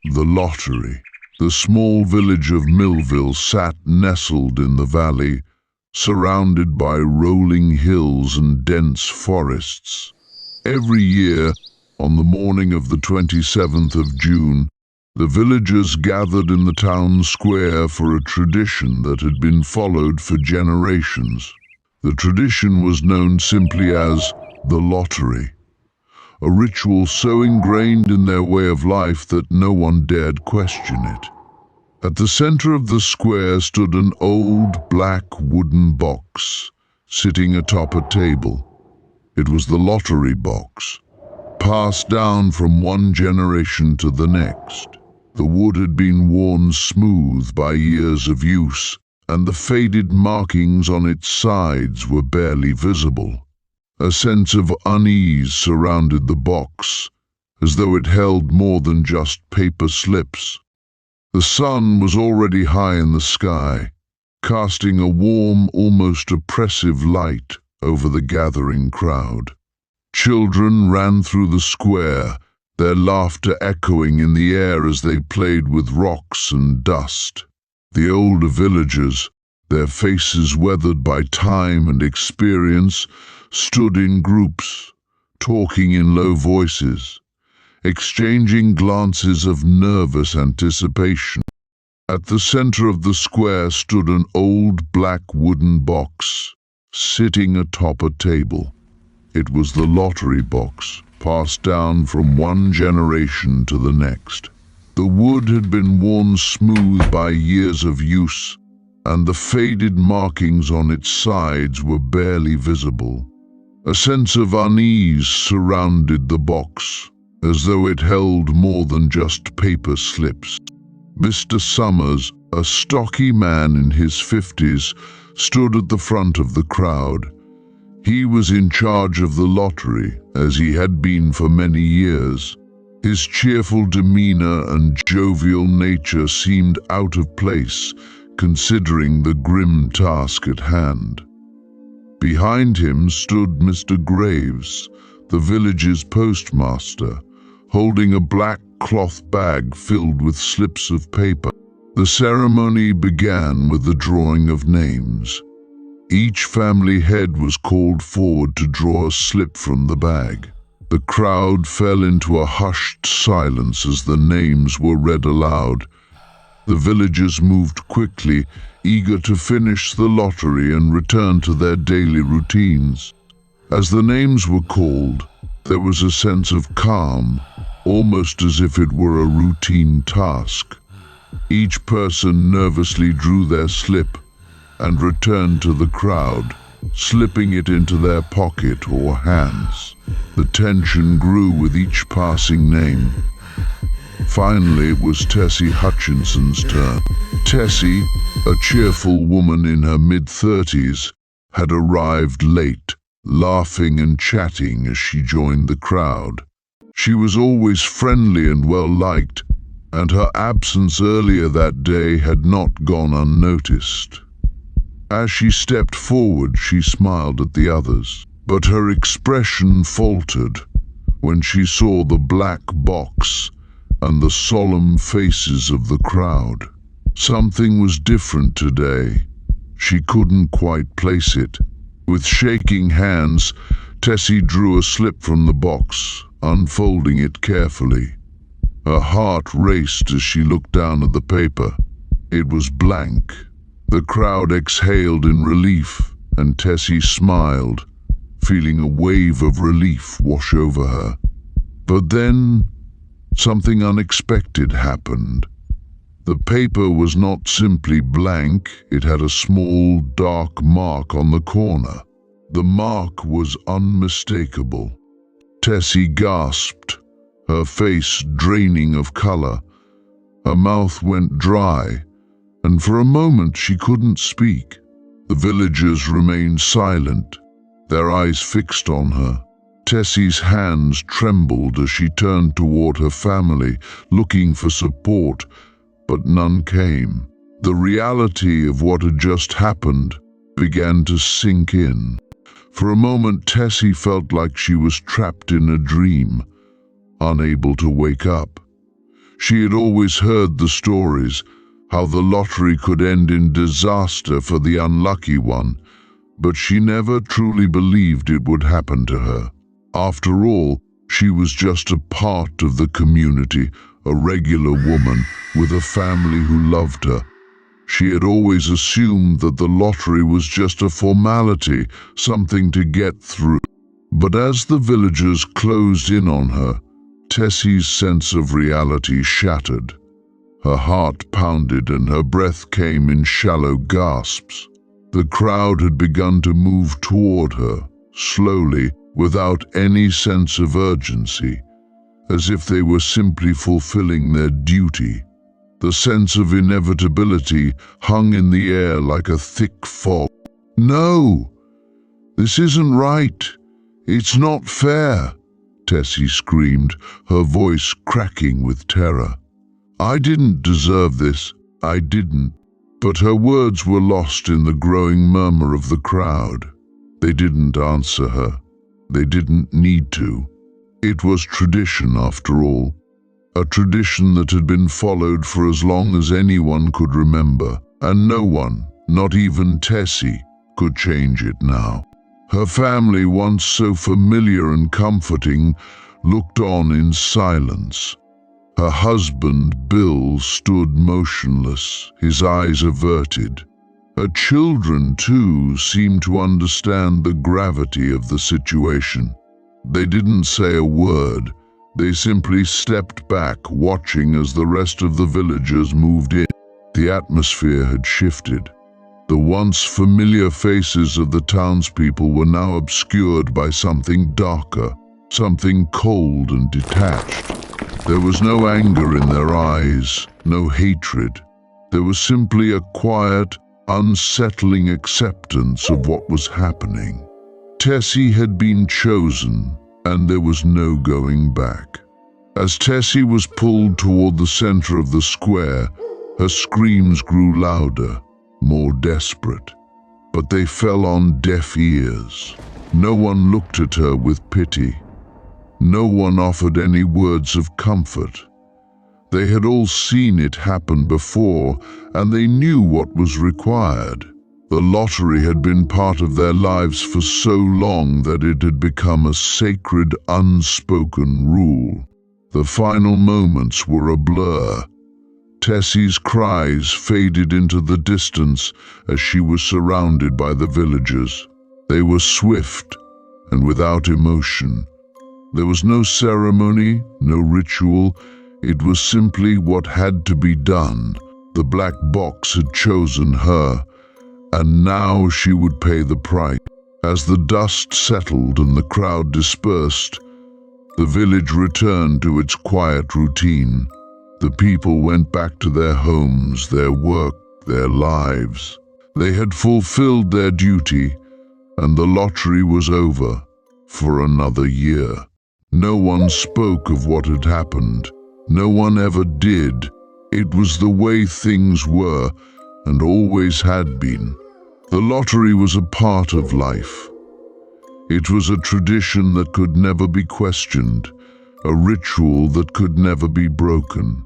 The lottery. The small village of Millville sat nestled in the valley, surrounded by rolling hills and dense forests. Every year, on the morning of the 27th of June, the villagers gathered in the town square for a tradition that had been followed for generations. The tradition was known simply as the lottery, a ritual so ingrained in their way of life that no one dared question it. At the center of the square stood an old black wooden box, sitting atop a table. It was the lottery box, passed down from one generation to the next. The wood had been worn smooth by years of use, and the faded markings on its sides were barely visible. A sense of unease surrounded the box, as though it held more than just paper slips. The sun was already high in the sky, casting a warm, almost oppressive light over the gathering crowd. Children ran through the square, their laughter echoing in the air as they played with rocks and dust. The older villagers, their faces weathered by time and experience, stood in groups, talking in low voices, exchanging glances of nervous anticipation. At the center of the square stood an old black wooden box, sitting atop a table. It was the lottery box, passed down from one generation to the next. The wood had been worn smooth by years of use, and the faded markings on its sides were barely visible. A sense of unease surrounded the box, as though it held more than just paper slips. Mr. Summers, a stocky man in his 50s, stood at the front of the crowd. He was in charge of the lottery, as he had been for many years. His cheerful demeanor and jovial nature seemed out of place, considering the grim task at hand. Behind him stood Mr. Graves, the village's postmaster, holding a black cloth bag filled with slips of paper. The ceremony began with the drawing of names. Each family head was called forward to draw a slip from the bag. The crowd fell into a hushed silence as the names were read aloud. The villagers moved quickly, eager to finish the lottery and return to their daily routines. As the names were called, there was a sense of calm, almost as if it were a routine task. Each person nervously drew their slip and returned to the crowd, slipping it into their pocket or hands. The tension grew with each passing name. Finally, it was Tessie Hutchinson's turn. Tessie, a cheerful woman in her mid-30s, had arrived late, laughing and chatting as she joined the crowd. She was always friendly and well-liked, and her absence earlier that day had not gone unnoticed. As she stepped forward, she smiled at the others, but her expression faltered when she saw the black box and the solemn faces of the crowd. Something was different today. She couldn't quite place it. With shaking hands, Tessie drew a slip from the box, unfolding it carefully. Her heart raced as she looked down at the paper. It was blank. The crowd exhaled in relief, and Tessie smiled, feeling a wave of relief wash over her. But then, something unexpected happened. The paper was not simply blank, it had a small, dark mark on the corner. The mark was unmistakable. Tessie gasped, her face draining of color. Her mouth went dry, and for a moment she couldn't speak. The villagers remained silent, their eyes fixed on her. Tessie's hands trembled as she turned toward her family, looking for support, but none came. The reality of what had just happened began to sink in. For a moment, Tessie felt like she was trapped in a dream, unable to wake up. She had always heard the stories, how the lottery could end in disaster for the unlucky one, but she never truly believed it would happen to her. After all, she was just a part of the community, a regular woman with a family who loved her. She had always assumed that the lottery was just a formality, something to get through. But as the villagers closed in on her, Tessie's sense of reality shattered. Her heart pounded and her breath came in shallow gasps. The crowd had begun to move toward her, slowly, without any sense of urgency, as if they were simply fulfilling their duty. The sense of inevitability hung in the air like a thick fog. "No! This isn't right! It's not fair!" Tessie screamed, her voice cracking with terror. "I didn't deserve this, I didn't." But her words were lost in the growing murmur of the crowd. They didn't answer her. They didn't need to. It was tradition, after all. A tradition that had been followed for as long as anyone could remember, and no one, not even Tessie, could change it now. Her family, once so familiar and comforting, looked on in silence. Her husband, Bill, stood motionless, his eyes averted. Her children, too, seemed to understand the gravity of the situation. They didn't say a word. They simply stepped back, watching as the rest of the villagers moved in. The atmosphere had shifted. The once familiar faces of the townspeople were now obscured by something darker, something cold and detached. There was no anger in their eyes, no hatred. There was simply a quiet, unsettling acceptance of what was happening. Tessie had been chosen, and there was no going back. As Tessie was pulled toward the center of the square, her screams grew louder, more desperate. But they fell on deaf ears. No one looked at her with pity. No one offered any words of comfort. They had all seen it happen before, and they knew what was required. The lottery had been part of their lives for so long that it had become a sacred, unspoken rule. The final moments were a blur. Tessie's cries faded into the distance as she was surrounded by the villagers. They were swift and without emotion. There was no ceremony, no ritual. It was simply what had to be done. The black box had chosen her, and now she would pay the price. As the dust settled and the crowd dispersed, the village returned to its quiet routine. The people went back to their homes, their work, their lives. They had fulfilled their duty, and the lottery was over for another year. No one spoke of what had happened. No one ever did. It was the way things were, and always had been. The lottery was a part of life. It was a tradition that could never be questioned, a ritual that could never be broken.